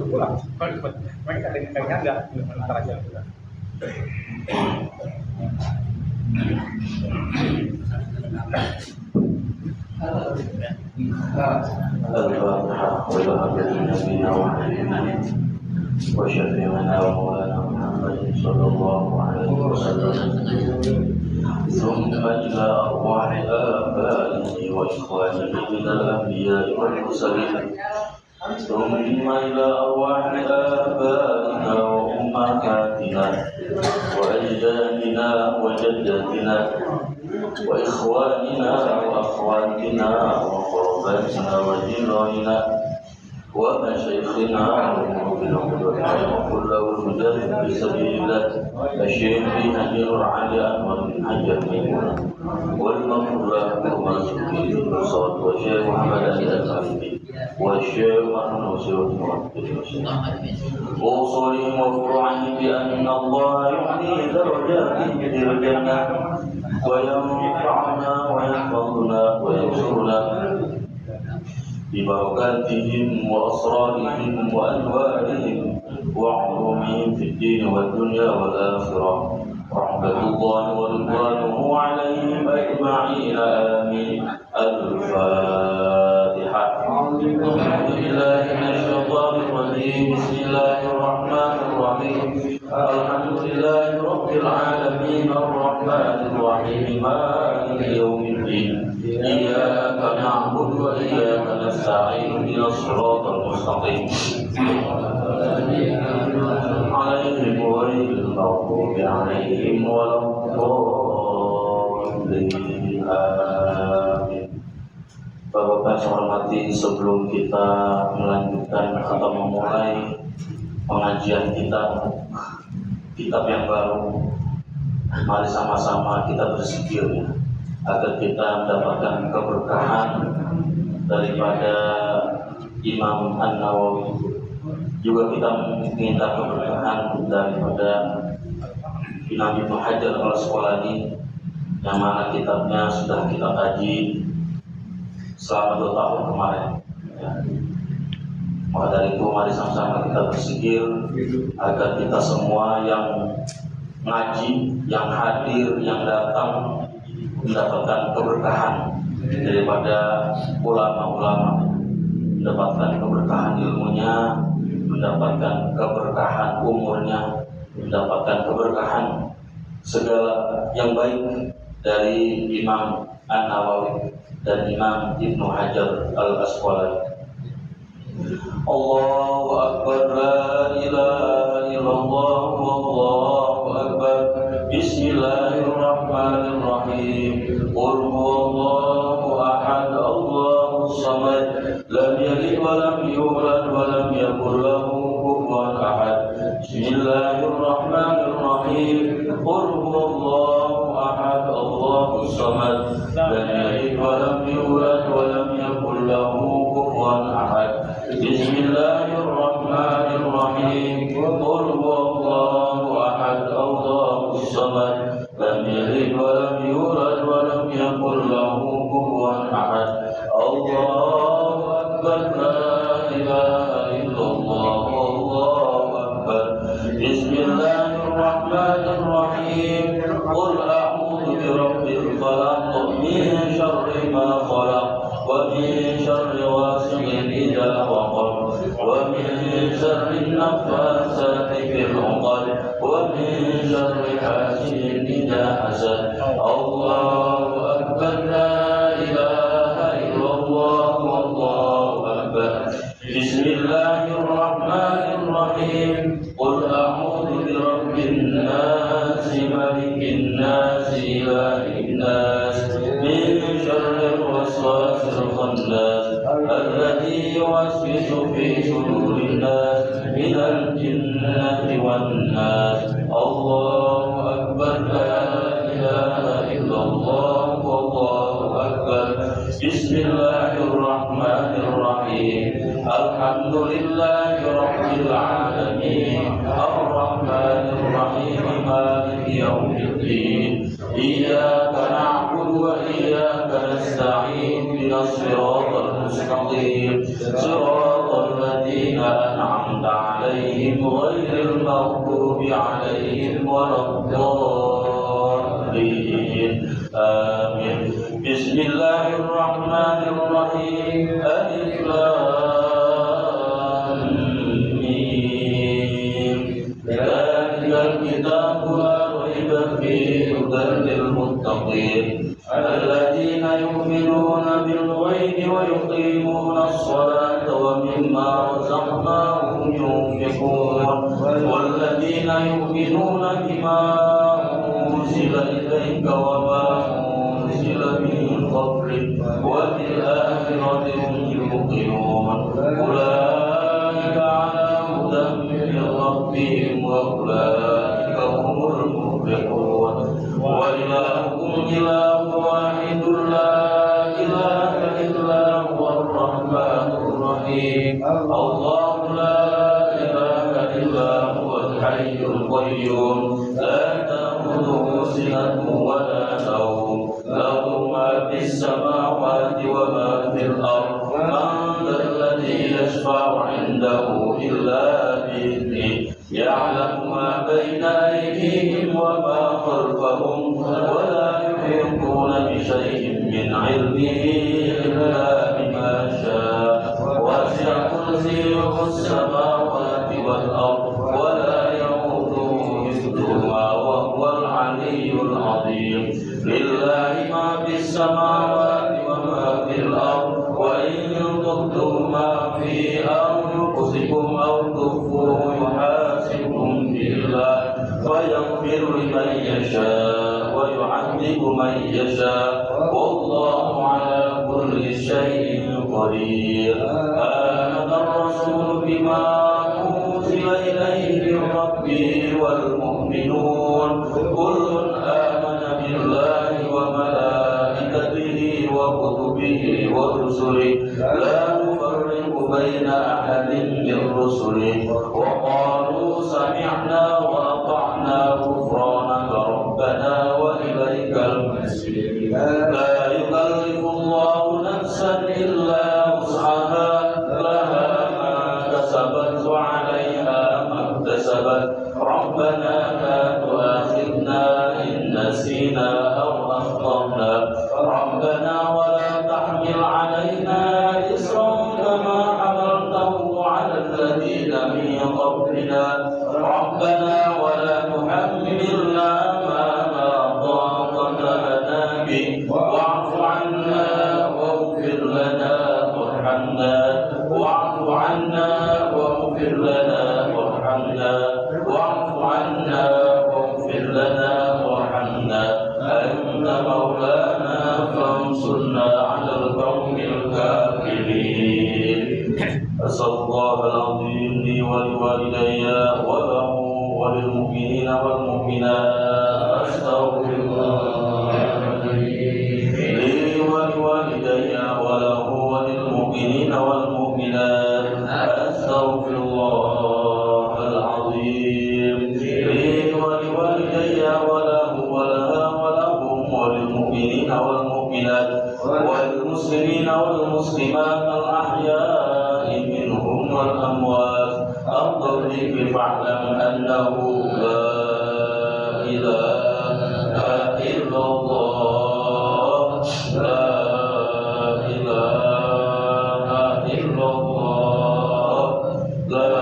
pulang. Mereka kadang-kadang enggak bentar aja. الفاتحة والهدى لنبينا وحبيبنا وشفيعنا ومولانا محمد صلى الله عليه وسلم ثم إلى أرواح آبائه وإخوانه من الأنبياء والمرسلين ثم إلى أرواح آبائنا وأمهاتنا وأجدادنا وجداتنا وإخواننا وأخواتنا وقرباتنا وجيراننا ومشايخنا وكل وجود في سبيل الله الشيخ نجير علي أحمد بن حجر ميمونة والمغفور له ومسكين الصوت والشيخ محمد علي الحمدي والشيخ مرنوسي والمؤمنين وصولهم وفروعهم بأن الله يعطي درجاتهم في الجنة وينفعنا ويحفظنا وينصرنا ببركاتهم وأسرارهم وأنوارهم وعلومهم في الدين والدنيا والآخرة رحمة الله ورضوانه عليهم أجمعين آمين. الفاتحة. أعوذ بالله من الشيطان الرجيم. بسم الله الرحمن الرحيم. الحمد لله رب العالمين الرحمن الرحيم مالك يوم الدين إياك نعبد وإياك نستعين اهدنا الصراط المستقيم عليهم غير المغضوب عليهم ولا الضالين. آمين. Bapak-bapak saya hormati, sebelum kita melanjutkan atau memulai pengajian kita kitab yang baru, mari sama-sama kita berzikir ya, agar kita mendapatkan keberkahan daripada Imam An-Nawawi. Juga kita minta keberkahan daripada Imam Ibnu Hajar al-Asqalani yang mana kitabnya sudah kita kaji selama 2 tahun kemarin ya. Maka dari itu mari sama-sama kita berzikir agar kita semua yang ngaji, yang hadir, yang datang mendapatkan keberkahan daripada ulama-ulama, mendapatkan keberkahan ilmunya, mendapatkan keberkahan umurnya, mendapatkan keberkahan segala yang baik dari Imam An-Nawawi dan Imam Ibnu Hajar al-Asqalani. Allahu Akbar, la ilaha illallah, wallahu akbar. Bismillahirrahmanirrahim. Qul huwallahu ahad, Allahus samad, lam yalid wa lam yulad wa lam yakul lahu kufuwan ahad. Bismillahirrahmanirrahim. Qul huwallahu ahad, Allahus samad, lam yalid wa lam yulad wa lam yakul lahu kufuwan ahad. Bismillahirrahmanirrahim. Qul huwallahu ahad, Allahus samad, lam yalid wa lam yulad wa lam yakul lahu kufuwan ahad. Allahu akbar, la ilaha illallah, wallahu akbar. Bismillahirrahmanirrahim. Qul a'udzu birabbil falaq, min syarri ma khalaq, wa min syarri ghasiqin idza waqab, wa min syarri an-naffasati fil 'uqad, wa min syarri hasidin idza hasad. Allahu akbar, la ilaha illallah, wallahu akbar. Bismillahirrahmanirrahim. Qul a'udzu birabbin nas, malikin nas, ilahin nas, min syarril waswasil khannas, alladzi yuwaswisu fi sudurin nas, minal jinnati wan nas. Allahu akbar, la ilaha illallah, wallahu akbar. Bismillahirrahmanirrahim. Alhamdulillahi rabbil alamin, arrahmanirrahim, maliki yaumiddin. Iyyaka na'budu wa iyyaka nasta'in, ihdinas siratal mustaqim, siratal ladzina أنعمت عليهم غير المغضوب عليهم ولا الضالين آمين. بسم الله الرحمن الرحيم. ألف لام ميم. ذلك الكتاب لا ريب فيه هدى للمتقين الذين يؤمنون بالغيب ويقيمون الصلاة ومما رزقناهم ينفقون والذين يؤمنون بما أنزل إليك وما أنزل من قبلك وبالآخرة هم يوقنون أولئك على هدى من ربهم وأولئك هم المفلحون. وإلهكم إله واحد لا إله إلا هو الرحمن الرحيم. الله لا إله إلا هو الحي القيوم لا تأخذه سنة ولا نوم له ما في السماوات وما في الأرض. من ذا الذي يشفع عنده إلا بإذنه يعلم ما بين أيديهم وما خلفهم ولا يحيطون بشيء من علمه إلا بما شاء. وسع كرسيه السماوات والأرض ولا يئوده حفظهما وهو العلي العظيم. لله ما في السماوات وما في الأرض وإن تبدوا ما في أنفسكم أو تخفوه يحاسبكم بالله فيغفر لمن يشاء ويعذب من يشاء والله على كل شيء قدير. آمن الرسول بما أنزل إليه من ربه والمؤمنون كل آمن بالله وملائكته وكتبه ورسله لا نفرق بين أحد من رسله وقالوا سمعنا وأطعنا غفرانك ربنا وإليك المصير. لا يكلف الله نفسا إلا وسعها لها ما كسبت وعليها ما اكتسبت. ربنا لا تؤاخذنا إن نسينا أو أخطأنا ربنا ولا تحمل علينا إصرا كما حملته على الذين من قبلنا ربنا ولا تحملنا ما لا طاقة لنا به واعف عنا واغفر لنا وارحمنا واعف عنا واغفر لنا وارحمنا واعف عنا واغفر لنا وارحمنا أنت مولانا فانصرنا على القوم الكافرين. أسأل الله العظيم لي ولوالدي وله وللمؤمنين والمؤمنات أستغفر الله لي ولوالدي وله وللمؤمنين والمؤمنات أستغفر الله العظيم لي ولوالدي وله ولها ولهم وللمؤمنين والمؤمنات والمسلمين والمسلمات الأحياء منهم والأموات. التوفيق فاعلم أنه لا إله إلا الله لا إله إلا الله لا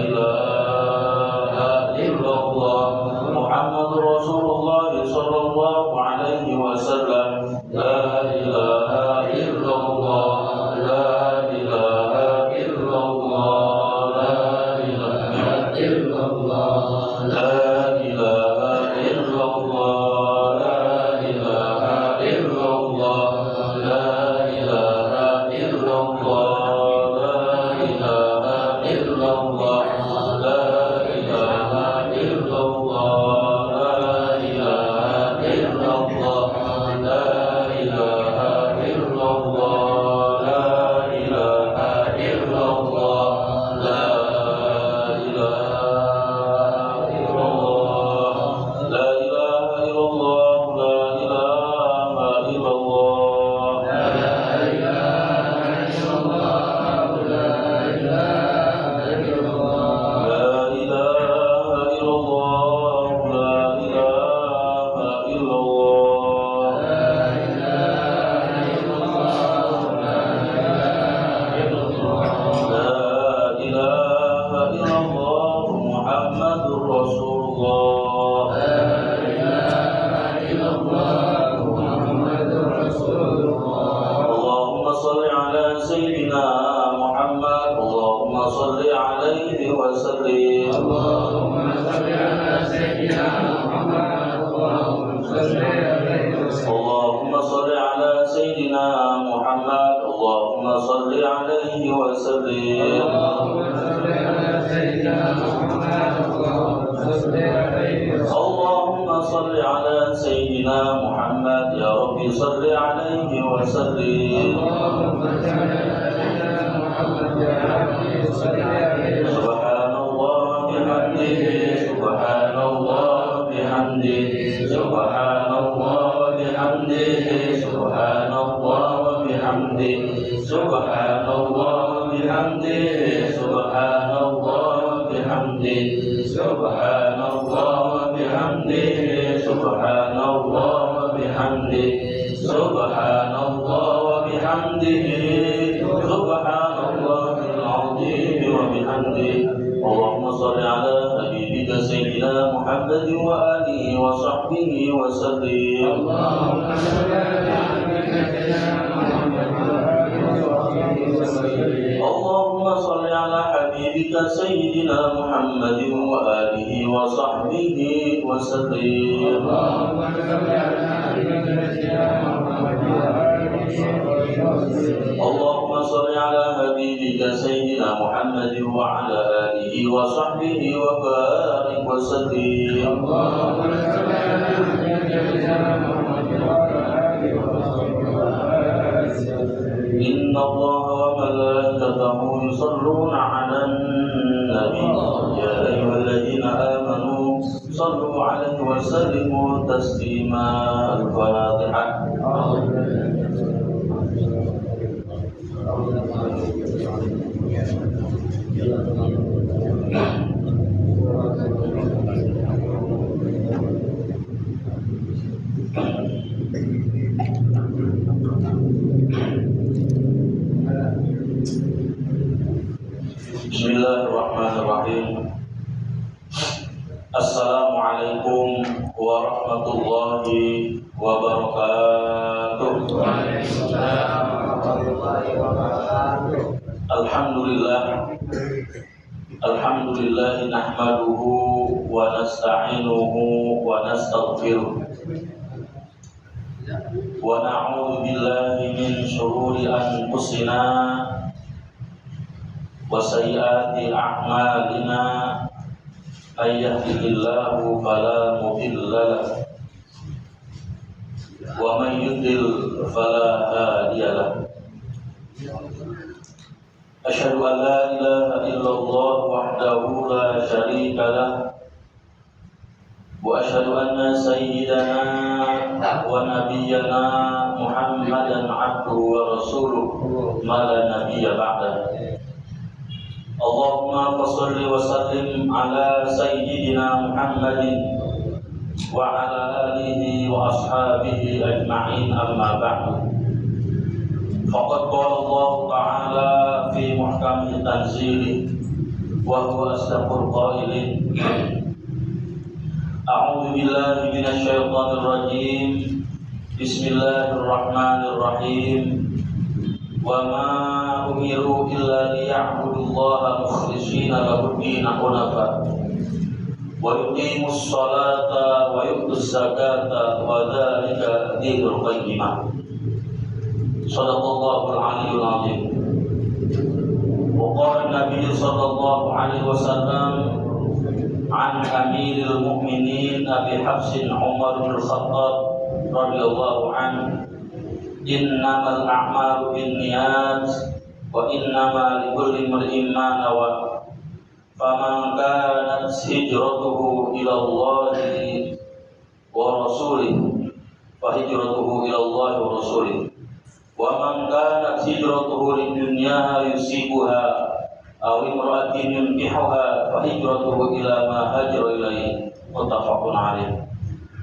إله إلا الله محمد رسول الله صلى الله عليه وسلم. لا إله إلا الله لا إله إلا الله لا إله إلا الله لا إله إلا الله لا إله إلا الله لا إله إلا الله لا إله إلا الله لا إله إلا الله لا إله إلا الله لا إله إلا الله لا إله إلا الله لا إله إلا الله لا إله إلا الله لا إله إلا الله لا إله إلا الله سيدنا محمد اللهم صل عليه وسلم اللهم صل على سيدنا محمد اللهم صل عليه وسلم اللهم صل على سيدنا محمد اللهم صل عليه وسلم اللهم صل على سيدنا محمد اللهم صل عليه وسلم اللهم صل على سيدنا محمد يا رب صل عليه وسلم اللهم صل على سيدنا محمد يا رب صل عليه وسلم سبحان الله بحمده سبحان الله بحمده سبحان الله بحمده سبحان الله بحمده سبحان الله بحمده سبحان الله بحمده سبحان الله بحمده سبحان الله بحمده سبحان الله وبحمده سبحان الله العظيم وبحمده اللهم صل على حبيبك سيدنا محمد وآله وصحبه وسلم اللهم صل على سيدنا محمد اللهم صل على حبيبك سيدنا محمد وآله وصحبه وسلم اللهم صل على سيدنا محمد اللهم صل على حبيبك سيدنا محمد وعلى آله وصحبه وبارك وسلم اللهم صل على سيدنا محمد إن الله وملائكته يصلون على النبي يا أيها الذين آمنوا صلوا عليه وسلموا تسليما الفاتحة Bismillahirrahmanirrahim. Assalamualaikum warahmatullahi wabarakatuh. Waalaikumsalam warahmatullahi wabarakatuh. Alhamdulillah. Alhamdulillah nahmaduhu wa nasta'inuhu wa nastaghfiruh. Wa na'udzu billahi min shururi anfusina wa sayyiati a'malina may yahdihillahu fala mudilla lahu wa may yudlil fala hadiya lahu asyhadu an la ilaha illallah wahdahu la syarika lahu wa asyhadu anna sayyidana wa nabiyyana Muhammadan abduhu wa rasuluh ma la nabiyya ba'dahu. Allahumma fassalli wa sallim ala sayyidina Muhammadin wa ala alihi wa ashabihi ajma'in amma ba'du. Faqad qala Allah ta'ala fi muhkamil tanzili wa huwa asdaqul qailin. A'udzu billahi minasy syaithanir rajim. Bismillahirrahmanirrahim. Wa ma umiru illa liya'budullaha mukhlishina lahu-d-din hunafa wa yuqimus salata wa yu'tuz zakata wa dzalika dinul qayyimah. Shadaqallahul aliyyul azim. Wa qala an-nabiy sallallahu alaihi wasallam an amiril mu'minin Abi Hafsin Umar bin Khattab radhiyallahu anhu, innamal a'malu binniyat wa innama likulli imrin ma nawa faman kanat hijratuhu ila Allahi wa rasulih fa hijratuhu ila Allahi wa rasulih wa man kanat hijratuhu lidunya yusibuha aw imra'atin yunkihuha fa hijratuhu ila ma hajara ilaihi muttafaqun alaih.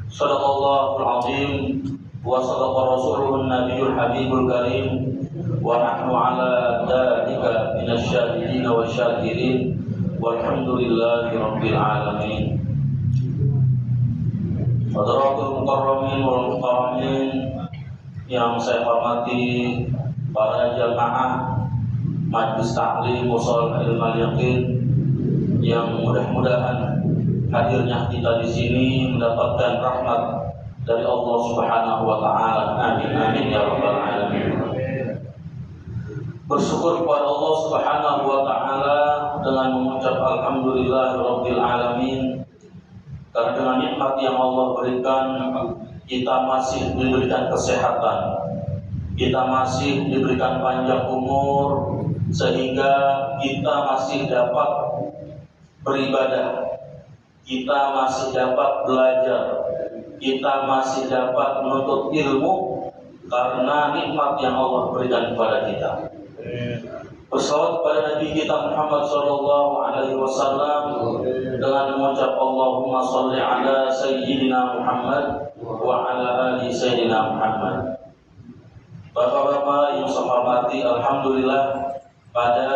Shadaqallahul azim wa sadaqa rasuluhun nabiyul habibul karim wa nahnu ala dzalika minasy syahidin wa syakirin walhamdulillahi rabbil alamin. Hadratul mukarramin wal mukarramin yang saya hormati para jamaah Majlis Ta'lim Mushol Ilmal Yaqin yang mudah-mudahan hadirnya kita di sini mendapatkan rahmat dari Allah Subhanahu wa taala. Amin amin ya rabbal alamin. Bersyukur kepada Allah Subhanahu wa taala dengan mengucap alhamdulillahirabbil alamin, karena dengan nikmat yang Allah berikan kita masih diberikan kesehatan, kita masih diberikan panjang umur, sehingga kita masih dapat beribadah, kita masih dapat belajar, kita masih dapat menuntut ilmu karena nikmat yang Allah berikan kepada kita. Bersalawat kepada Nabi kita Muhammad sallallahu alaihi wasallam dengan mengucap Allahumma shalli ala sayyidina Muhammad wa ala ali sayyidina Muhammad. Bapak-bapak yang saya hormati, alhamdulillah pada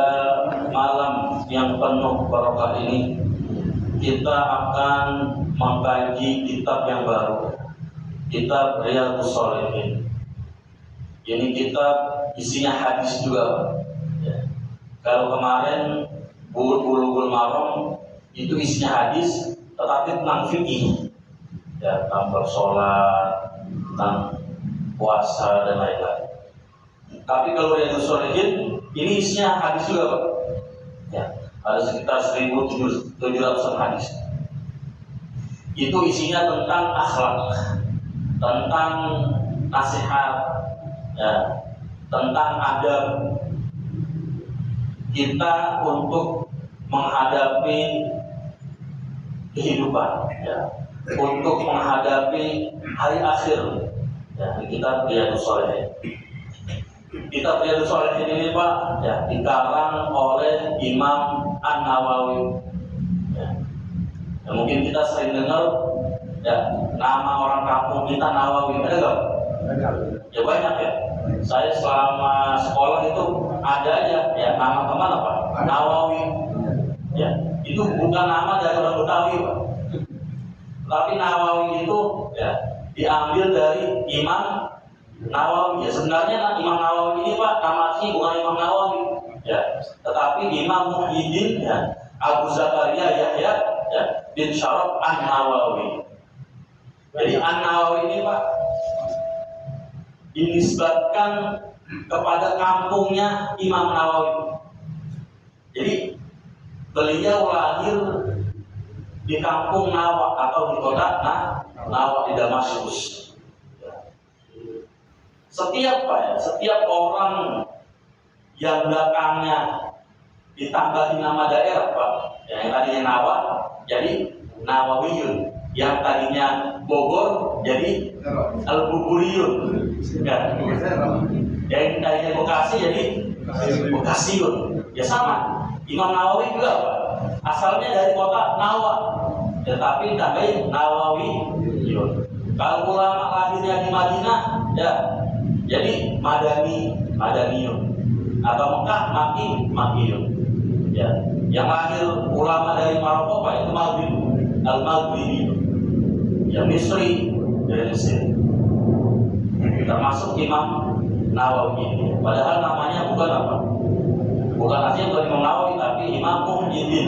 malam yang penuh barokah ini kita akan mengkaji kitab yang baru, kitab Riyadhus Shalihin. Ini kitab isinya hadis juga. Ya. Kalau kemarin Bulughul Maram itu isinya hadis, tetapi tentang fikih, ya, tentang bersolat, tentang puasa dan lain-lain. Tapi kalau Riyadhus Shalihin ini isinya hadis juga, Pak. Ya, ada sekitar 1.700 hadis. Itu isinya tentang akhlak, tentang nasihat, ya, tentang adab kita untuk menghadapi kehidupan, ya, untuk menghadapi hari akhir. Ya, kita Riyadhus Shalihin. Kitab Riyadhus Shalihin ini, Pak, ya, dikarang oleh Imam An-Nawawi. Ya. Ya, mungkin kita sering dengar, ya, nama orang kampung kita Nawawi, ada nggak? Ya banyak ya. Saya selama sekolah itu ada aja, ya, nama teman apa? Nawawi. Ya, itu bukan nama dari orang Betawi, Pak. Tapi Nawawi itu, ya, diambil dari Imam Nawawi. Ya, sebenarnya Imam Nawawi ini, Pak, nama asli bukan Imam Nawawi, ya, tetapi Imam Muhyiddin, ya, Abu Zakaria Yahya, ya, bin Syaraf An-Nawawi. Jadi An-Nawawi ini, Pak, dinisbatkan kepada kampungnya Imam Nawawi. Jadi beliau lahir di kampung Nawa atau di kota Nawa di Damaskus. Setiap orang yang belakangnya ditambahi nama daerah, Pak, yang tadinya Nawa jadi Nawawiyun, yang tadinya Bogor jadi Al-Buburiyun, ya. Yang tadinya Bekasi jadi Bekasiyun. Ya sama, Imam Nawawi juga, Pak, asalnya dari kota Nawa, tetapi tambahin Nawawiyun. Kalau ulama lahirnya di Madinah, ya, jadi Madaniyun, atau Mekah Makiyun. Ya, yang lahir ulama dari Maroko, Pak, itu Al-Maghribiyun. Ya, Misri dari Mesir. Termasuk Imam Nawawi ini. Padahal namanya bukan apa? Bukan aslinya bukan Imam Nawawi, tapi Imam Muhyiddin.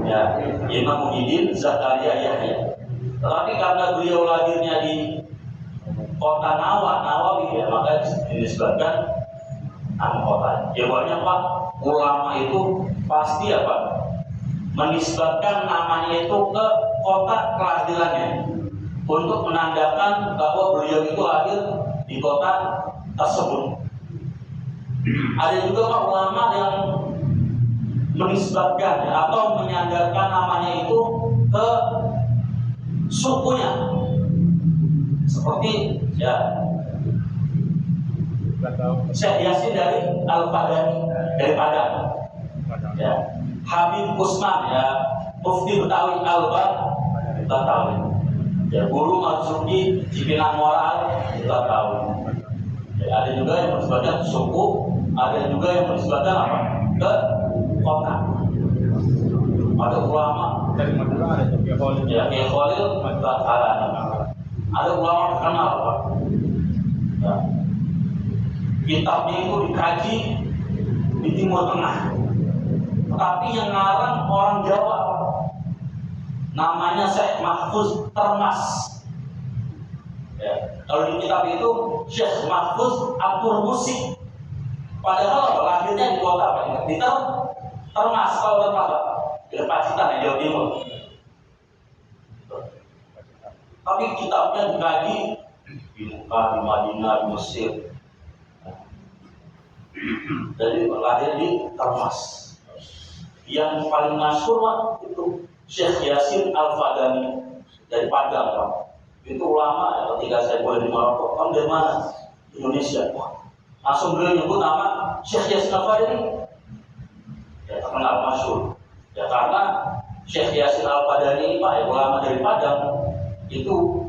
Ya, Imam Muhyiddin Zakaria Yahya. Tetapi karena beliau lahirnya di kota Nawawi, ya, maka dinisbatkan nama kota. Jawabannya, Pak, ulama itu pasti apa? Menisbatkan namanya itu ke kota kelahirannya untuk menandakan bahwa beliau itu lahir di kota tersebut. Ada juga, Pak, ulama yang menisbatkan, ya, atau menyandarkan namanya itu ke sukunya, seperti, ya, Syekh Yasin dari Al-Fadani dari Padang, ya, Habib Usman, ya, Mufti Betawi Betawi, ya, Guru Marzuki Cipinang Moral Betawi. Ya, ada juga yang menisbatkan suku, ada juga yang menisbatkan apa? Ke kota. Ada ulama dari Madura, ada Kiai Khalil, ya, Kiai Khalil Batalan. Ada ulama terkenal, Pak. Ya. Kitabnya itu dikaji, Timur Tengah. Tapi yang ngarang orang Jawa, namanya Syekh Mahfuz Termas. Ya, kalau di kitab itu Syekh Mahfuz Abdur Musik. Padahal lahirnya di kota apa? Di Termas, kalau Termas Pak, di Pacitan, Jawa Timur. Tapi kitabnya dikaji di Mekah, di Madinah, di Mesir. Jadi lahir di Termas. Yang paling masyhur Pak, itu Syekh Yasin Al-Fadani dari Padang Pak. Itu ulama ya, ketika saya boleh di Maroko. Kamu dari mana? Indonesia. Langsung beliau nyebut nama Syekh Yasin Al-Fadani. Ya terkenal masyhur. Ya karena Syekh Yasin Al-Fadani ini Pak, ya, ulama dari Padang, itu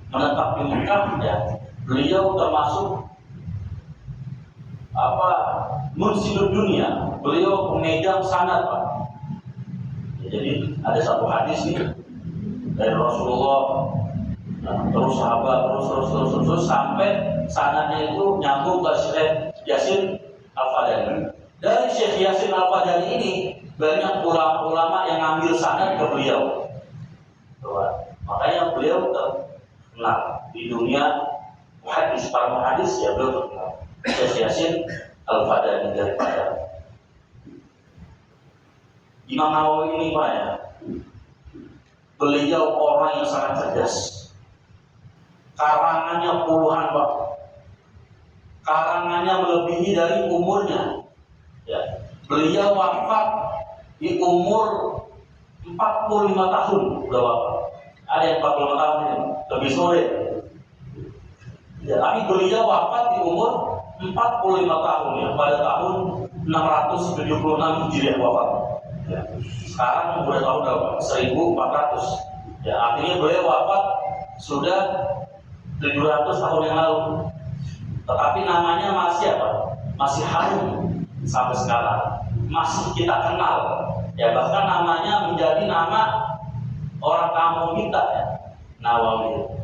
menetap di Mekah ya. Beliau termasuk munsidud dunia. Beliau pemegang sanad Pak. Ya, jadi ada satu hadis nih dari Rasulullah, terus sahabat, terus sampai sanadnya itu nyambung ke Syekh Yasin Al-Fadani. Dari Syekh Yasin Al-Fadani ini banyak ulama-ulama yang ngambil sanad ke beliau. Makanya beliau terkenal di dunia hadis, para muhadis ya, beliau terkenal. Syekh Yasin Al-Fadani dari Padang. Imam Nawawi ini Pak ya, beliau orang yang sangat cerdas. Karangannya puluhan Pak. Karangannya melebihi dari umurnya. Ya. Beliau wafat di umur 45 tahun udah wafat. Ada yang 45 tahun ini, lebih sore. Ya, tapi beliau wafat di umur 45 tahun ya, pada tahun 676 Hijriah wafat. Ya. Sekarang udah tahun berapa? 1400. Ya, artinya beliau wafat sudah 700 tahun yang lalu. Tetapi namanya masih apa? Masih harum sampai sekarang. Masih kita kenal. Ya, bahkan namanya menjadi nama orang kampung kita ya, Nawawi.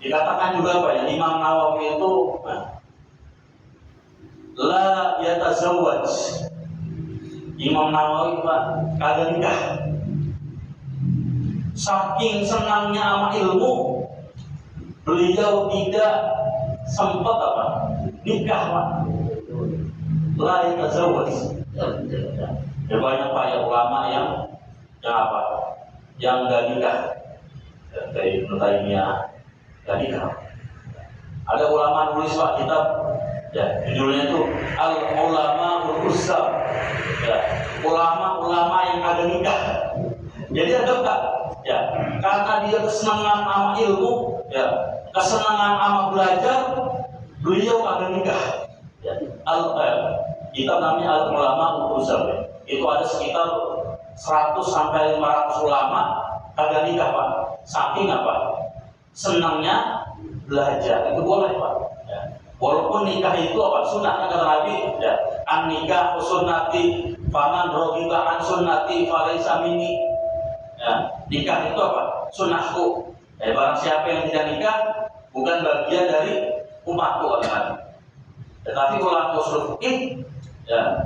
Dikatakan juga apa ya, Imam Nawawi itu la yatazawwaj. Imam Nawawi Pak kagak nikah. Saking senangnya sama ilmu, beliau tidak sempat apa? Nikah Pak. La yatazawwaj. Ya banyak Pak ya ulama yang apa? Yang nggak nikah. Kayak Ibnu Taimiyah nggak nikah. Ada ulama nulis Pak kitab, ya judulnya itu Al Ulama Urusa. Ya, ulama-ulama yang kagak nikah. Jadi ada enggak? Ya, karena dia kesenangan sama ilmu, ya, kesenangan sama belajar, beliau kagak nikah. Ya, kitab namanya Al Ulama Urusa. Ya. Itu ada sekitar 100 sampai 500 ulama kagak nikah Pak. Saking apa? Senangnya belajar. Itu boleh Pak. Ya. Walaupun nikah itu apa? Sunnah kan kata Nabi. Ya. An nikah sunnati, faman roghiba an sunnati falaisa minni. Ya. Nikah itu apa? Sunnahku. Ya, barang siapa yang tidak nikah bukan bagian dari umatku kata Nabi. Tetapi ulama ushul fiqh ya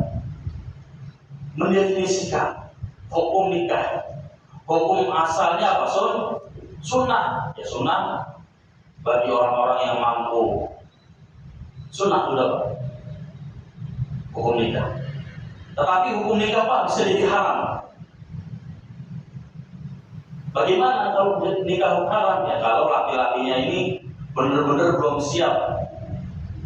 mendefinisikan hukum nikah. Hukum asalnya apa? Sunnah. Ya sunnah bagi orang-orang yang mampu. Sunnah sudah Pak. Hukum nikah. Tetapi hukum nikah Pak bisa jadi haram. Bagaimana kalau nikah haram? Ya kalau laki-lakinya ini benar-benar belum siap.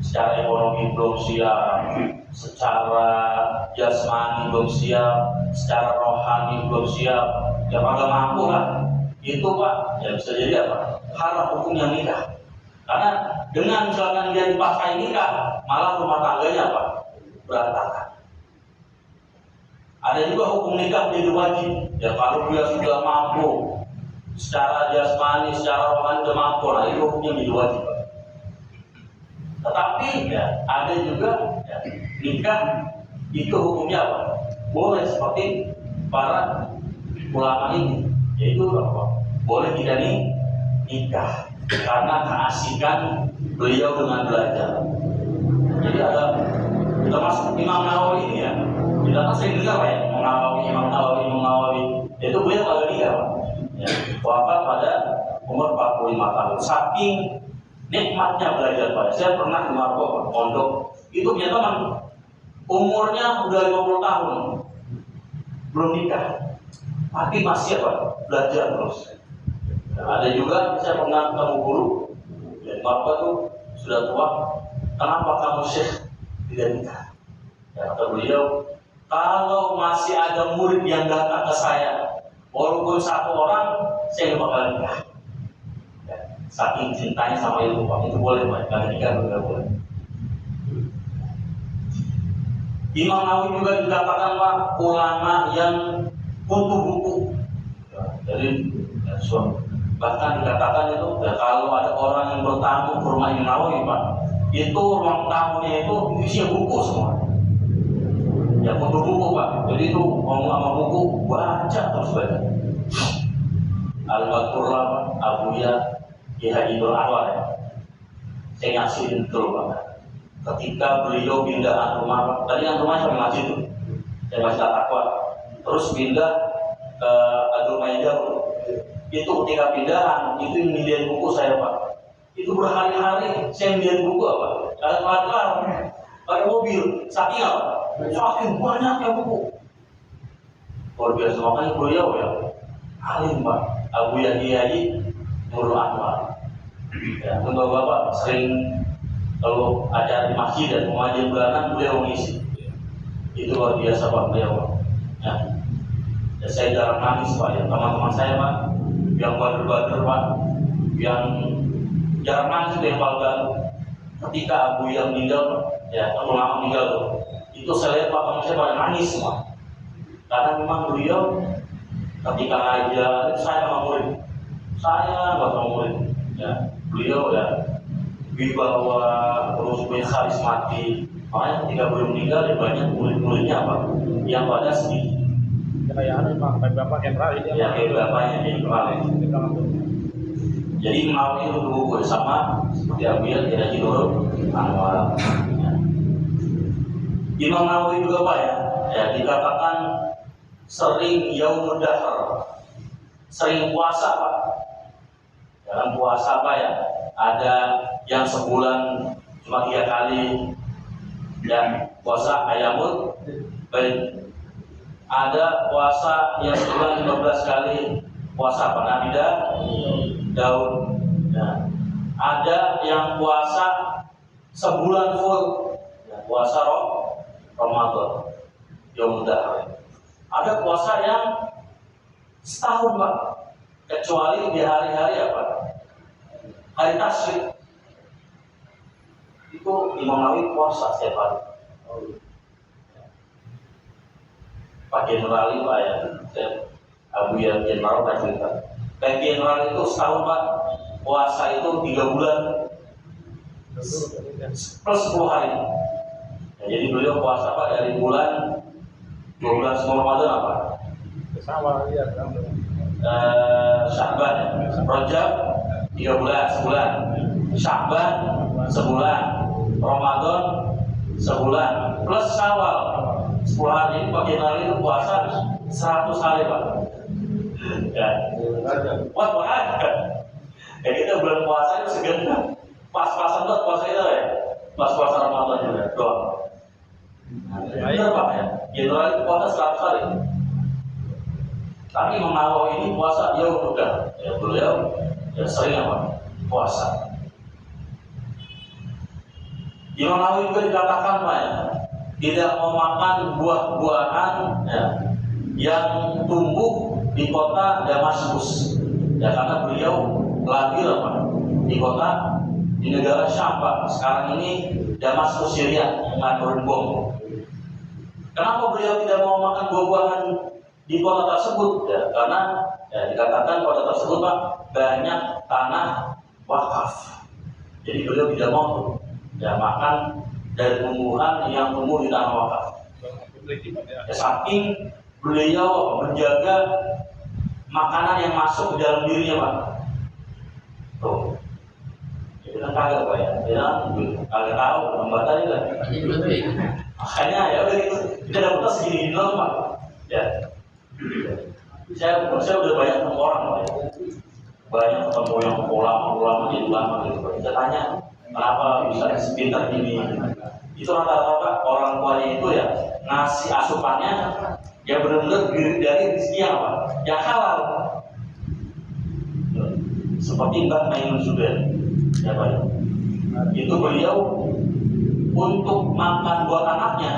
Secara ekonomi belum siap, secara jasmani belum siap, secara rohani belum siap, ya kagak mampu lah. Itu Pak, ya bisa jadi apa? Haram hukumnya nikah. Karena dengan misalkan dia dipakai nikah, malah rumah tangganya apa? Berantakan. Ada juga hukum nikah menjadi wajib. Ya kalau dia sudah mampu, secara jasmani, secara rohani sudah mampu, nah itu hukumnya menjadi wajib. Tetapi ya ada juga ya, nikah itu hukumnya apa? Boleh seperti para ulama ini, yaitu apa? Boleh tidak nikah karena keasikan beliau dengan belajar. sering dengar Pak ya, Imam Nawawi. Itu beliau kagak nikah Pak. Ya, wafat pada umur 45 tahun. Saking nikmatnya belajar Pak. Saya pernah di Maroko pondok. Itu punya teman umurnya udah 50 tahun belum nikah, tapi masih belajar terus. Nah, ada juga saya pernah ketemu guru dan bapak tuh sudah tua, kenapa kamu Syekh tidak nikah? Ya, kata beliau, kalau masih ada murid yang datang ke saya, walaupun satu orang, saya nggak bakal nikah. Ya, saking cintanya sama ilmu Pak, itu boleh Pak, nggak nikah nggak boleh. Imam Nawawi juga dikatakan Pak, ulama yang kutu buku. Ya, jadi bahkan dikatakan itu ya, kalau ada orang yang bertamu ke rumah Imam Nawawi Pak, itu ruang tamunya itu isinya buku semua. Ya kutu buku Pak. Jadi itu ngomong sama buku, baca terus baca. Al-Baqarah Pak, Abuya, Ihadidul Anwar ya. Saya nyaksiin betul Pak. Ketika beliau pindah rumah, tadi yang rumah sampai masjid itu, saya masih takwa. Terus pindah ke Adul Maidah. Itu ketika pindahan, itu yang milihan buku saya Pak. Itu berhari-hari saya milihan buku apa? Kelar pakai mobil, saking apa? Saking banyaknya buku. Luar biasa, makanya beliau ya alim Pak. Abu Yadi Nurul Anwar. Ya, untuk Bapak sering kalau acara di masjid dan pengajian bulanan beliau mengisi. Itu luar biasa Pak beliau. Ya. Ya, saya jarang nangis Pak ya, teman-teman saya Pak yang bader-bader Pak, yang jarang nangis itu yang paling baru. Ketika Abu yang meninggal, ya ulama meninggal tuh, itu saya lihat Pak teman saya pada nangis semua. Karena memang beliau ketika ngajar saya sama murid, ya beliau ya wibawa terus punya karismatik. Makanya ketika beliau meninggal ya banyak murid-muridnya Pak yang pada sedih. Kayak Pak Bapak General ini. Ya kayak bapaknya General. Jadi Nawawi itu buku sama seperti Abuya Haji Nurul Anwar. Imam Nawawi juga Pak ya dikatakan sering yaumud dahr, sering puasa Pak. Dalam puasa Pak ya, ada yang sebulan cuma 3 kali dan puasa ayamul baik. Ada puasa yang sebulan 15 kali puasa apa? Nabi Daud. Ya. Ada yang puasa sebulan full, ya, puasa Ramadan. Yaumul dahr. Ada puasa yang setahun Pak, kecuali di hari-hari apa? Hari tasyrik. Itu Imam Nawawi puasa setiap hari. Pak General Pak ya, Abu ya General Pak cerita. Pak General itu setahun Pak, puasa itu 3 bulan plus 10 hari. Ya, jadi beliau puasa Pak dari bulan 12 Ramadan apa? Sama ya. Sya'ban, Rajab 3 bulan, sebulan. Sya'ban sebulan, Ramadan sebulan, plus Syawal 10 hari. Ini Pak General itu puasa 100 hari Pak. Ya, buat banget. Ya kita bulan puasa itu segenap. Pas-pasan buat puasa itu ya, pas puasa Ramadan juga doang. Benar Pak ya, General itu puasa 100 hari. Tapi Imam Nawawi ini puasa dia udah, ya beliau ya sering apa? Puasa. Imam Nawawi juga dikatakan Pak ya, tidak mau makan buah-buahan ya, yang tumbuh di kota Damaskus. Ya karena beliau lahir apa? Di negara Syam Pak. Sekarang ini Damaskus Syria yang turun bom. Kenapa beliau tidak mau makan buah-buahan di kota tersebut? Ya, karena ya, dikatakan kota tersebut Pak banyak tanah wakaf. Jadi beliau tidak mau ya makan dari tumbuhan yang tumbuh di tanah wakaf. Ya, saking beliau menjaga makanan yang masuk ke dalam dirinya Pak. Tuh. Jadi kan kagak Pak ya, kagak tahu membaca juga. Makanya ya udah kita dapat segini doang Pak. Ya, saya udah banyak ketemu orang Pak ya. Banyak ketemu yang ulama jadi ulama gitu Pak. Kita tanya kenapa bisa sepintar ini. Itu rata-rata orang tuanya itu ya ngasih asupannya ya benar-benar dari rezeki yang apa? Yang halal. Seperti Mbak Maimun Zubair, ya Pak. Itu beliau untuk makan buat anaknya,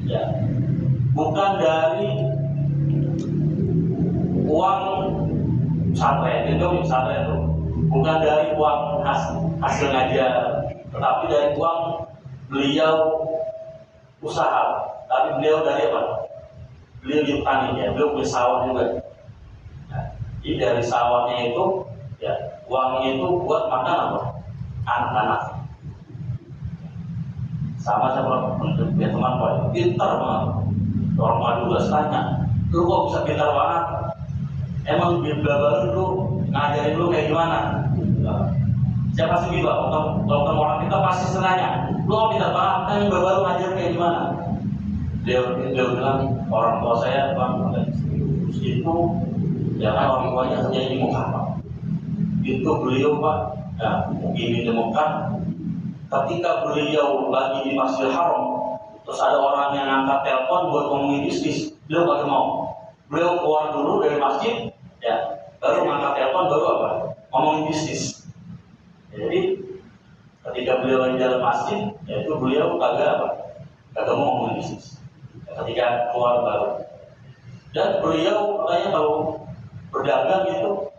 ya bukan dari uang pesantren, itu bukan dari uang hasil ngajar, tetapi dari uang beliau usaha. Tapi beliau dari apa? Beliau di petani ya, beliau punya sawah juga. Nah, jadi dari sawahnya itu, ya uangnya itu buat makan apa? Anak-anak. Sama punya teman Pak, pintar banget. Orang Madura tanya, lu kok bisa pintar banget? Emang baru lu ngajarin lu kayak gimana? Saya pasti gitu, kalau orang kita pasti senanya, lu kok pintar banget? Kan baru ngajar kayak gimana? Dia bilang orang tua saya Bang itu ya kan orang tuanya kerja di Muhammad. Itu beliau Pak, ya mungkin ditemukan ketika beliau lagi di Masjidil Haram, terus ada orang yang angkat telepon buat ngomongin bisnis, beliau gak mau. Beliau keluar dulu dari masjid, ya baru ngangkat telepon, baru apa? Ngomongin bisnis. Jadi ketika beliau lagi dalam masjid, ya itu beliau kagak mau ngomongin bisnis. Ketika keluar baru. Dan beliau katanya kalau berdagang itu,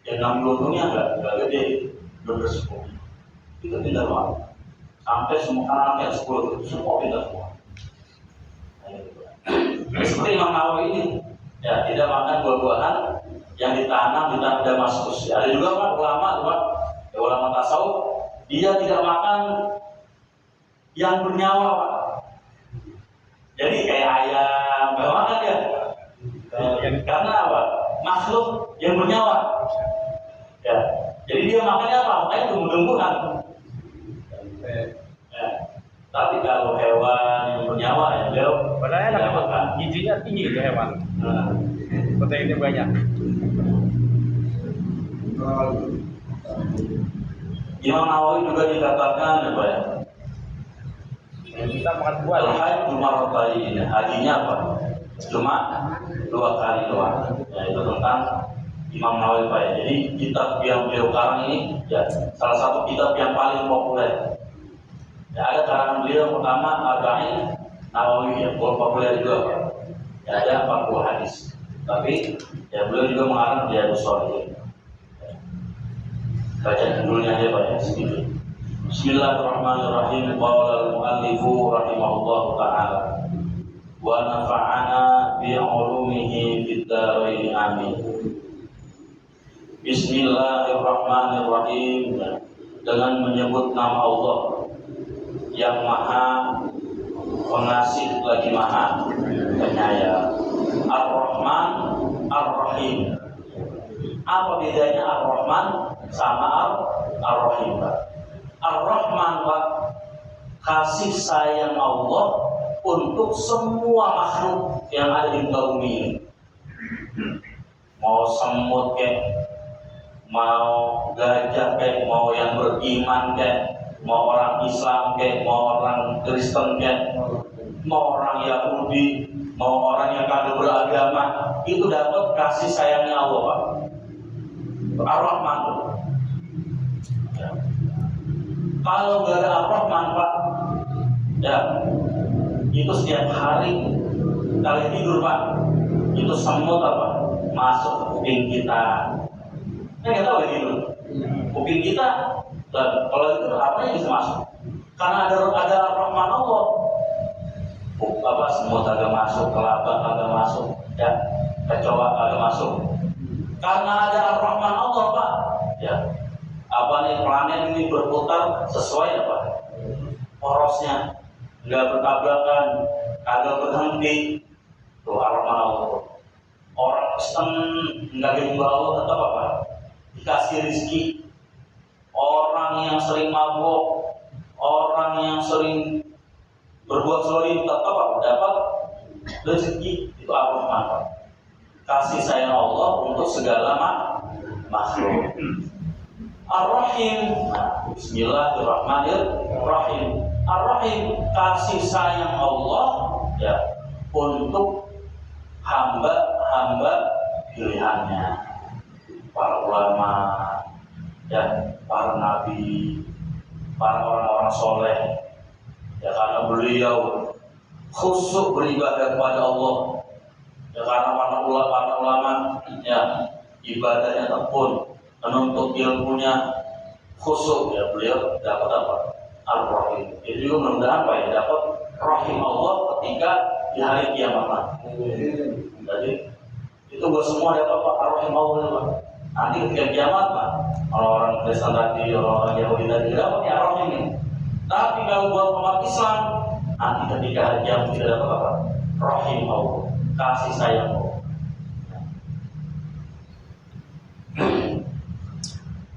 ya ngambil untungnya nggak gede, belum bersekutu. Itu pintar banget. Sampai semua anak yang 10 itu semua pintar semua. Seperti Imam Nawawi ini, ya tidak makan buah-buahan yang ditanam di tanah Damaskus. Ya, ada juga Pak ulama tasawuf, dia tidak makan yang bernyawa Pak. Jadi kayak ayam, nggak makan ya. Karena apa? Makhluk yang bernyawa. Ya, jadi dia makannya apa? Makanya tumbuh-tumbuhan. Ya. Tapi kalau hewan yang bernyawa ya beliau padahal enak makan. Gizinya tinggi itu hewan. Proteinnya banyak. Imam Nawawi juga dikatakan ya Pak ya. Kita makan buah. Al-Hajj Marratayn, hajinya apa? Cuma 2 kali doang. Ya itu tentang Imam Nawawi Pak ya. Jadi kitab yang beliau karang ini ya salah satu kitab yang paling populer. Ya ada karangan beliau pertama Arba'in Nawawi ya, populer juga Pak. Ya ada 40 hadis. Tapi ya beliau juga mengarang Riyadhus Shalihin. Baca judulnya aja Pak ya sedikit. Bismillahirrahmanirrahim. Qala al-mu'allifu rahimahullahu ta'ala wa nafa'ana bi'ulumihi fid dharain amin. Bismillahirrahmanirrahim. Dengan menyebut nama Allah yang Maha Pengasih lagi Maha Penyayang. Ar-Rahman Ar-Rahim. Apa bedanya Ar-Rahman sama Ar-Rahim Pak? Ar-Rahman Pak, kasih sayang Allah untuk semua makhluk yang ada di muka bumi ini. Mau semut kayak, mau gajah kayak, mau yang beriman kayak, mau orang Islam kayak, mau orang Kristen kayak, mau orang Yahudi, mau orang yang kagak beragama, itu dapat kasih sayangnya Allah Pak. Ar-Rahman. Ya. Kalau gak ada Ar-Rahman Pak, ya itu setiap hari kali tidur Pak, itu semut apa masuk ke kuping kita. Nggak tahu ya gitu. Kuping kita, kalau itu apa yang bisa masuk? Karena ada Ar-Rahman Allah. Apa semut agak masuk, kelabang agak masuk, ya kecoa agak masuk. Karena ada Ar-Rahman Allah Pak, ya apa nih planet ini berputar sesuai apa porosnya, nggak bertabrakan, kagak berhenti. Tuh Ar-Rahman Allah. Orang Kristen nggak menyembah Allah tetap apa? Dikasih rezeki. orang yang sering mabuk, orang yang sering berbuat zalim tetap dapat rezeki. Itu Ar-Rahman. Kasih sayang Allah untuk segala makhluk. Ar-Rahim. Nah, Bismillahirrahmanirrahim. Ar-Rahim, kasih sayang Allah ya untuk hamba-hamba pilihannya, para ulama, ya, para nabi, para orang-orang soleh, ya, karena beliau khusyuk beribadah kepada Allah, ya, karena para ulama, ya, ibadahnya tekun, menuntut ilmunya khusyuk, ya, beliau dapat apa? Ar-Rahim. Itu juga mudah-mudahan apa ya, dapat rahim Allah ketika di hari kiamat. Jadi itu buat semua dapat Ar-Rahim Allah. Nanti ketika kiamat Pak, orang-orang Kristen tadi, orang-orang Yahudi tadi dapat ya Ar-Rahim ini. Tapi kalau buat umat Islam, nanti ketika hari kiamat tidak dapat apa? Rahim Allah, kasih sayang Allah.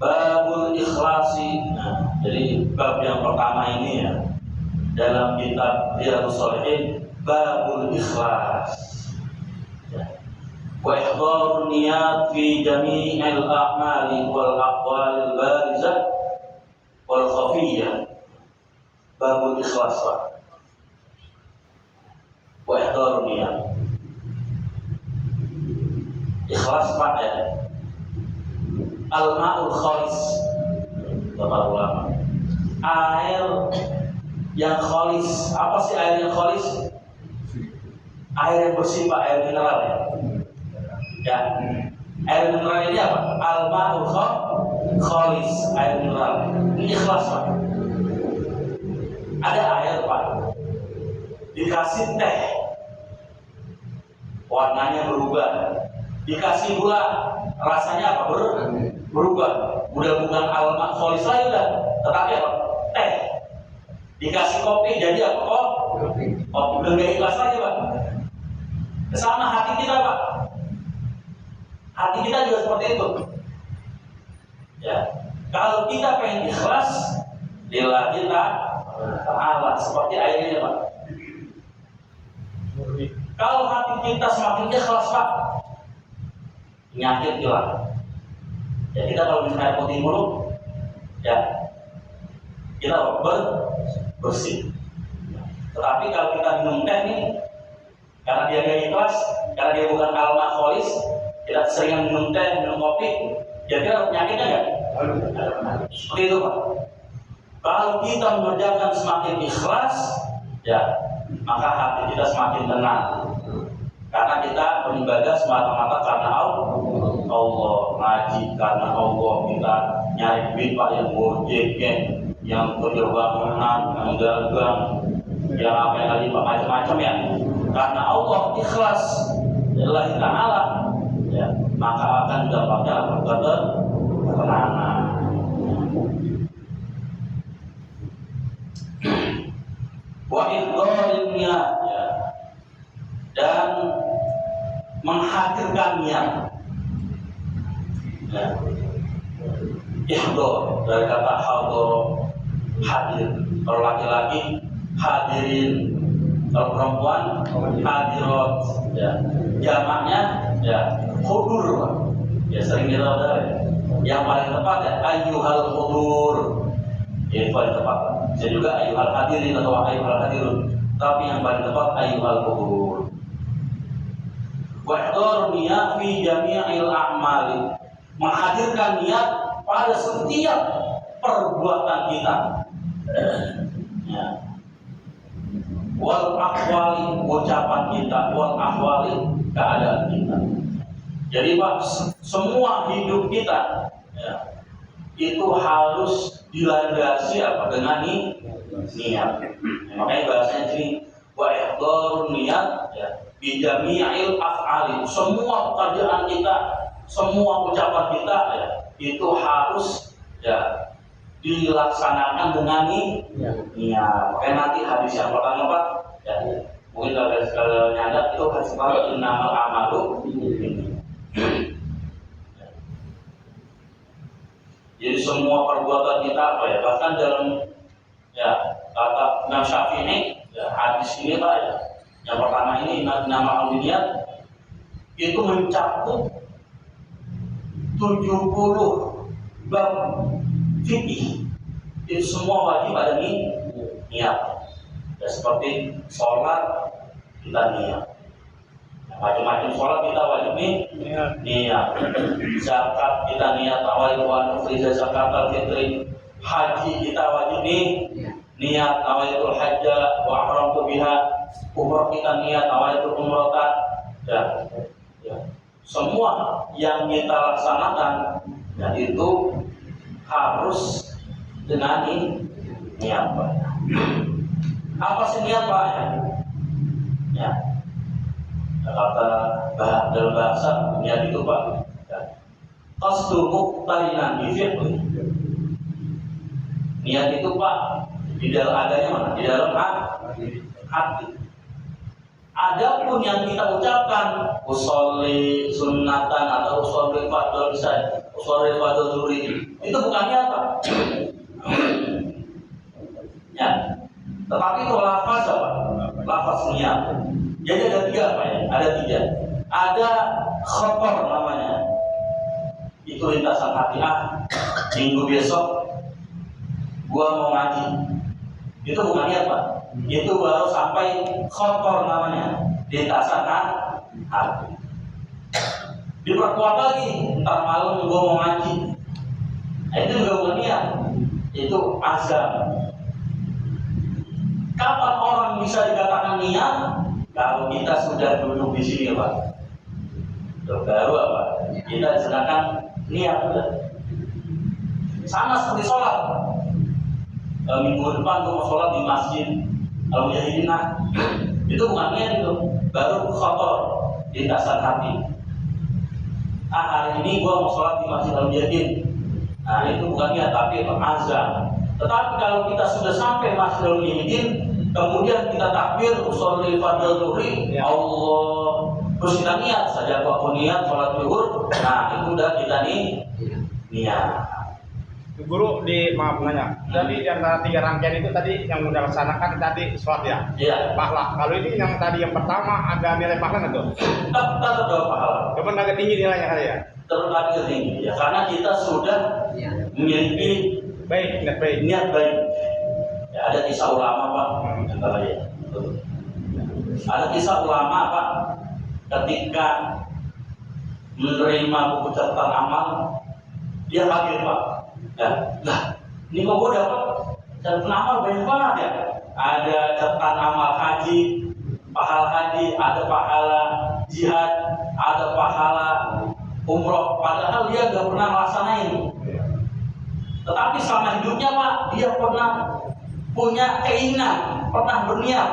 Babul ikhlasi. Nah, jadi bab yang pertama ini ya dalam kitab Riyadhus Shalihin, babul ikhlas. Wa ihdharun niyat fi jami'il a'mali wal aqwalil barizah wal khafiyyah. Babul ikhlas. Wa ihdharun niyat. Ikhlas Pak ya. Al-ma'ul khalis, kata ulama. Air yang khalis. Apa sih air yang khalis? Air yang bersih Pak, air mineral ya. Ya, air mineral ini apa? Al-ma'ul khalis, air mineral. Ini ikhlas Pak. Ada air Pak, dikasih teh, warnanya berubah. Dikasih gula, rasanya apa? Berubah. Udah bukan al-ma' khalis lagi udah, tetapi apa? Teh. Dikasih kopi jadi apa? Kopi. Udah gak ikhlas lagi Pak. Sama hati kita Pak. Hati kita juga seperti itu. Ya, kalau kita pengen ikhlas, lillahi ta'ala, seperti air ini Pak. Kalau hati kita semakin ikhlas Pak, penyakit hilang. Ya, kita kalau minum air putih mulu, ya kita bersih. Tetapi kalau kita minum teh nih, karena dia gak ikhlas, karena dia bukan al-ma' khalis, kita sering minum teh, minum kopi, kira-kira penyakitnya enggak? Seperti itu Pak. Kalau kita mengerjakan semakin ikhlas, ya maka hati kita semakin tenang. Karena kita beribadah semata-mata karena Allah, ngaji karena Allah, kita nyari duit Pak, yang gojek, yang kerja bangunan, yang dagang, yang apa yang tadi Pak, macam-macam ya. Karena Allah ikhlas, lillahi ta'ala, ya, maka akan mendapatkan ketenangan. Wa idharil niyat, ya, dan menghadirkan niat. Ya. Ihdhar dari kata hadar, hadir. Kalau laki-laki hadirin, kalau perempuan hadirat, ya. Jamaknya ya hudur. Ya sering kita tahu. Yang paling tepat ya ayyuhal hudur. Yang paling tepat. Saya juga ayyuhal hadirin atau ayyuhal hadirun. Tapi yang paling tepat ayyuhal hudur. Wa ihdharun niyat fi jami'il a'mali. Menghadirkan niat pada setiap perbuatan kita. Ya. Wal aqwali, ucapan kita, wal ahwali, keadaan kita. Jadi Pak, semua hidup kita ya, itu harus dilandasi apa? Dengan niat. Makanya bahasanya sini wa ihdharun niyat ya bi jami'il af'ali. Semua pekerjaan kita, semua ucapan kita ya, itu harus ya dilaksanakan dengan niat. Makanya nanti hadis yang pertama Pak ya, mungkin kalau nyadat itu hadis pertama innamal a'malu Jadi semua perbuatan kita apa ya, bahkan dalam ya kata Imam Syafi'i ya, hadis ini Pak ya, yang pertama ini nama al-niyat itu mencakup 70 bab fikih. Itu semua wajib ada niat. Ya, seperti sholat kita niat, macam-macam sholat kita wajib niat. Zakat kita niat, awal wa nufriza zakat al-fitri. Haji kita wajib niat, awal hajja wa ahramtu biha. Umrah kita niat, awal umratan. Ya. Semua yang kita laksanakan ya itu harus dengan niat Pak. Apa sih niat Pak ya? Kata dalam bahasa niat itu Pak qasdu muqtarinan bi fi'li. Niat itu Pak di dalam adanya mana? Di dalam hati. Adapun yang kita ucapkan usolli sunnatan atau usolli fardhu saja, usolli fardhu zuhri, itu bukan niat Pak. Ya. Tetapi itu lafaz apa? Lafaz niat. Jadi ada 3 Pak ya? Ada 3. Ada khotor namanya. Itu lintasan hati, minggu besok gua mau ngaji. Itu bukan niat Pak. Itu baru sampai khotor namanya, lintasan hati. Diperkuat lagi, ntar malam gua mau ngaji. Itu juga bukan niat. Itu azam. Kapan orang bisa dikatakan niat? Kalau kita sudah duduk di sini Pak. Baru apa? Kita sedangkan niat. Sama seperti sholat. Minggu depan gue mau sholat di masjid Al-Mujahidin. Itu bukan niat itu. Baru khotor, lintasan hati. Hari ini gue mau sholat di masjid Al-Mujahidin. Nah itu bukan niat, tapi azam. Tetapi kalau kita sudah sampai masjid Al-Mujahidin, kemudian kita takbir usolli fardhu zuhri, Allah, terus kita niat saja kok niat sholat zuhur. Nah itu udah kita niat. Guru maaf nanya. Jadi di antara 3 rangkaian itu tadi yang udah laksanakan tadi sholat ya? Iya. Pahala. Kalau ini yang tadi yang pertama ada nilai pahala nggak tuh? Tetap ada pahala. Cuman agak tinggi nilainya kali ya? Terus agak tinggi ya, karena kita sudah memiliki niat baik. Ya, ada kisah ulama Pak. Ya. Ada kisah ulama Pak, ketika menerima buku catatan amal, dia kaget Pak. Ya, nah, ini kok gue dapat catatan amal banyak banget ya. Ada catatan amal haji, pahala haji, ada pahala jihad, ada pahala umroh. Padahal dia nggak pernah melaksanain. Tetapi selama hidupnya Pak, dia pernah punya keinginan, pernah berniat.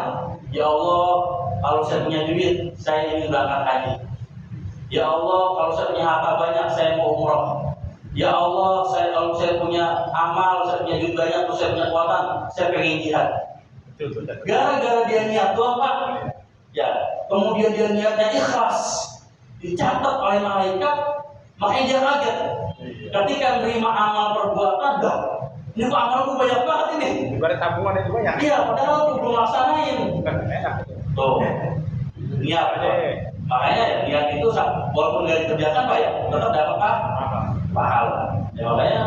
Ya Allah, kalau saya punya duit, saya ingin berangkat haji. Ya Allah, kalau saya punya harta banyak, saya mau umroh. Ya Allah, kalau saya punya amal, saya punya duit banyak, terus saya punya kekuatan, saya pengen jihad. Gara-gara dia niat doang Pak. Ya, kemudian dia niatnya ikhlas, dicatat oleh malaikat, makanya dia kaget. Ketika menerima amal perbuatan, ini kok amalku banyak banget ini. Ibarat tabungan itu banyak. Iya, padahal aku belum laksanain. Tuh, niat aja. Makanya ya, niat itu walaupun nggak dikerjakan Pak ya, tetap dapat pahala. Ya makanya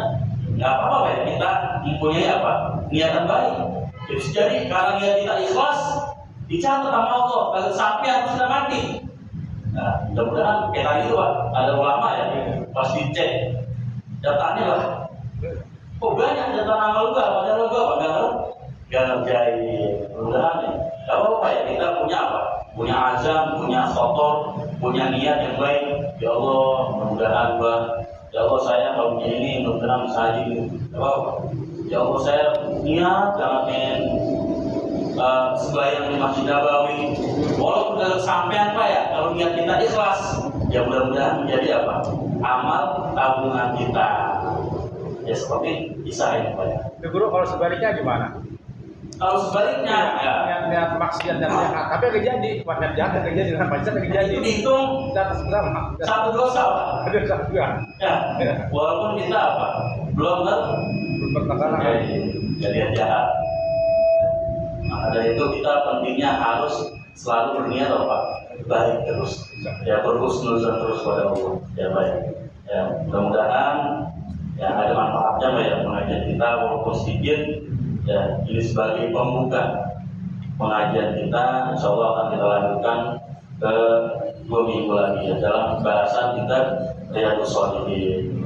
nggak apa-apa Pak ya, kita mempunyai apa? Niatan baik. Jadi karena niat kita ikhlas, dicatat sama Allah. Kalau sampai aku sudah mati. Nah, mudah-mudahan kayak tadi itu Pak, ada ulama ya, pas dicek datanya lah. Oh banyak catatan amal juga, padahal nggak ngerjain. Mudah-mudahan ya, nggak apa-apa ya, kita punya apa? Punya azam, punya khotor, punya niat yang baik. Ya Allah, mudah-mudahan ya Allah saya kalau punya ini mudah-mudahan bisa haji. Nggak apa-apa. Ya Allah saya niat jangan pengen sembahyang di Masjid Nabawi. Walaupun udah sampean Pak ya, kalau niat kita ikhlas, ya mudah-mudahan menjadi apa? Amal tabungan kita. Ya seperti kisah ini Pak ya. Guru, kalau sebaliknya gimana? Kalau sebaliknya ya niat maksiat dan jahat, tapi nggak jadi, niat jahat nggak jadi, niat maksiat nggak jadi. itu dihitung Satu satu dosa Pak. Ada satu Ya, walaupun kita apa? Belum kan? Belum bertekanan. Jadi jahat. Maka dari itu kita pentingnya harus selalu berniat Pak, baik terus. Ya berhusnuzan terus pada Allah. Ya baik. Ya mudah-mudahan ya ada manfaatnya Pak ya pengajian kita walaupun sedikit. Ya ini sebagai pembuka pengajian kita, insya Allah akan kita lanjutkan ke 2 minggu lagi ya dalam bahasan kita Riyadhus Shalihin.